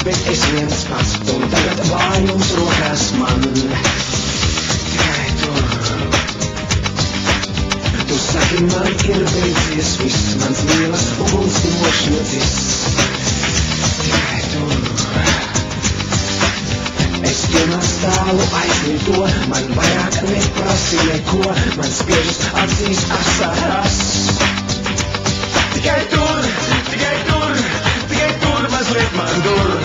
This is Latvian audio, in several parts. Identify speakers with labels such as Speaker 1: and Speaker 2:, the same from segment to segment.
Speaker 1: bet es viens pats, un tagad vājums rokās man. Tikai tur. Tu saki, man ir beidzies viss, mans mīlas uguns nošņocis. Tikai tur. Es vienā stāvu aizmīto, man vairāk neprasi neko, man spiežas acīs asaras. Tikai tur, tikai tur, tikai tur mazliet man dur.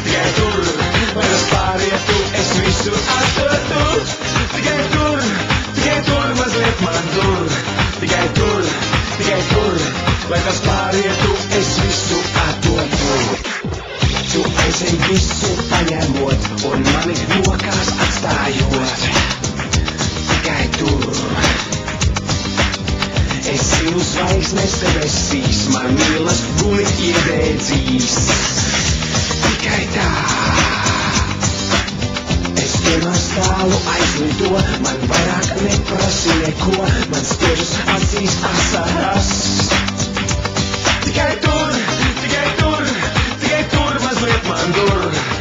Speaker 1: Tikai tur, lai tas pārietu, es visu atdotu. Tikai tur mazliet man dur. Tikai tur, lai tas pārietu, es visu atdotu. Tu aizej visu paņemot un mani rokās atstājot. Tikai tur. Es zinu zvaigznes debesīs, man mīlas guli iedēdzīs. Tikai tā. Es vienā stāvu aizlido, man vairāk neprasi neko, man spiežas acīs asaras. Tikai tur, mazliet man dur.